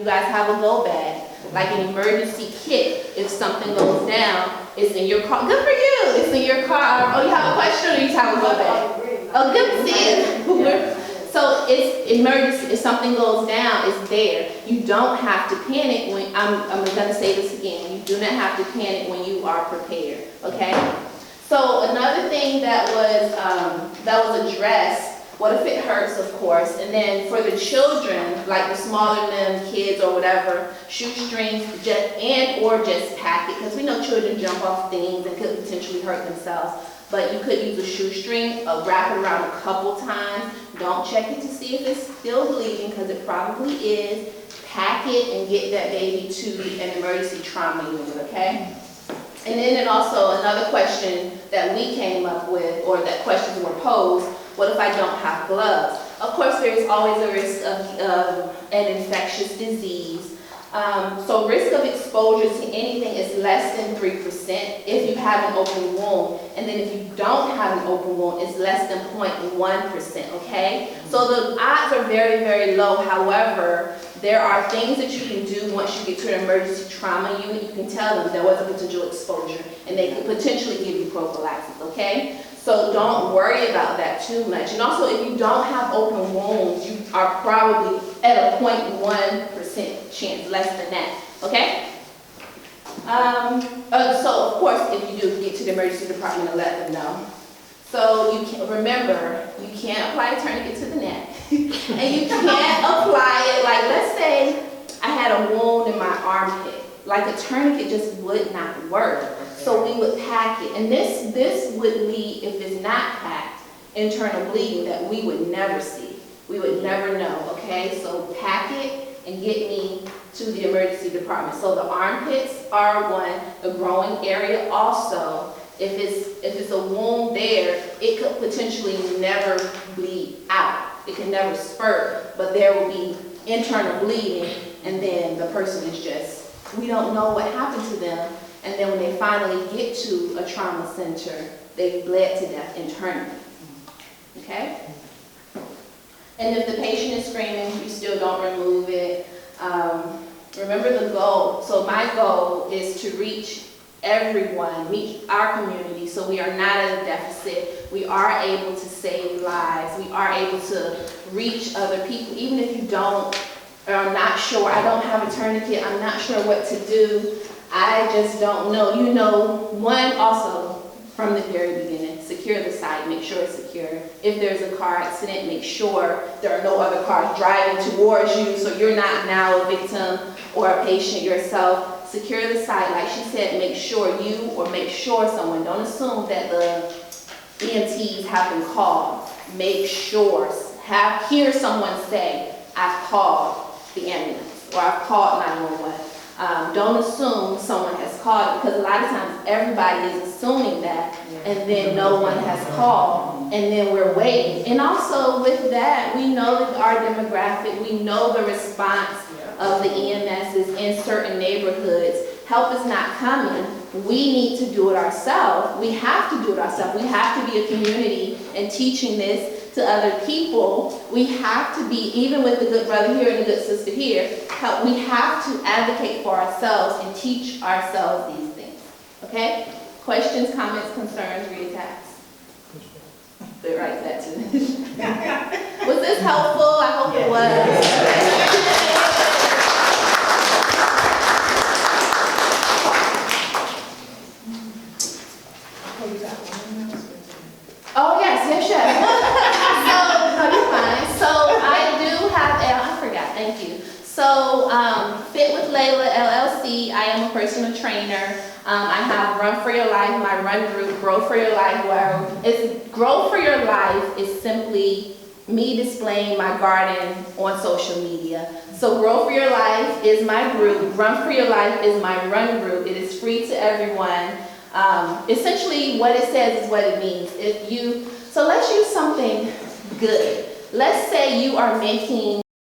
you guys have a go bag, like an emergency kit. If something goes down, it's in your car. Good for you. It's in your car. Oh, you have a question, or you just have a go bag? Oh, good to see you. So it's emergency. If something goes down, it's there. You don't have to panic when, I'm going to say this again, you do not have to panic when you are prepared, okay? So another thing that was addressed, what if it hurts, of course, and then for the children, like the smaller than kids or whatever, shoestrings or just pack it, because we know children jump off things and could potentially hurt themselves. But you could use a shoestring, wrap it around a couple times. Don't check it to see if it's still bleeding, because it probably is. Pack it and get that baby to an emergency trauma unit, okay? And then also another question that we came up with, or that questions were posed, what if I don't have gloves? Of course, there's always a risk of an infectious disease. So risk of exposure to anything is less than 3% if you have an open wound. And then if you don't have an open wound, it's less than 0.1%, okay? So the odds are very, very low. However, there are things that you can do once you get to an emergency trauma unit. You can tell them there was a potential exposure, and they could potentially give you prophylaxis, okay? So don't worry about that too much. And also, if you don't have open wounds, you are probably at a 0.1% chance, less than that, okay? So of course, if you do get to the emergency department, let them know. So you can remember, you can't apply a tourniquet to the neck, and you can't apply it, like let's say I had a wound in my armpit, like a tourniquet just would not work. So we would pack it, and this would lead, if it's not packed, internal bleeding that we would never see. We would never know, okay? So pack it and get me to the emergency department. So the armpits are one, the growing area also. If it's a wound there, it could potentially never bleed out. It can never spurt, but there will be internal bleeding, and then the person is just, we don't know what happened to them. And then when they finally get to a trauma center, they've bled to death internally, okay? And if the patient is screaming, you still don't remove it. Remember the goal. So my goal is to reach everyone, reach our community, so we are not at a deficit. We are able to save lives. We are able to reach other people, even if you don't, or I'm not sure, I don't have a tourniquet, I'm not sure what to do. I just don't know. You know, one also from the very beginning, secure the site, make sure it's secure. If there's a car accident, make sure there are no other cars driving towards you, so you're not now a victim or a patient yourself. Secure the site, like she said, make sure you or make sure someone, don't assume that the EMTs have been called. Make sure, hear someone say, I've called the ambulance, or I've called 911. Don't assume someone has called, because a lot of times everybody is assuming that, and then no one has called, and then we're waiting. And also with that, we know that our demographic, we know the response of the EMSs in certain neighborhoods. Help is not coming. We need to do it ourselves. We have to do it ourselves. We have to be a community and teaching this to other people. We have to be, even with the good brother here and the good sister here, we have to advocate for ourselves and teach ourselves these things. Okay? Questions, comments, concerns, reattacks? Good, right, that too. Was this helpful? I hope it was. Oh, yes. So, no, you're fine. So, I do have, I forgot, thank you. So, Fit with Layla LLC, I am a personal trainer. I have Run for Your Life, my run group, Grow for Your Life, where Grow for Your Life is simply me displaying my garden on social media. So Grow for Your Life is my group, Run for Your Life is my run group. It is free to everyone. Essentially what it says is what it means. So let's use something good. Let's say you are making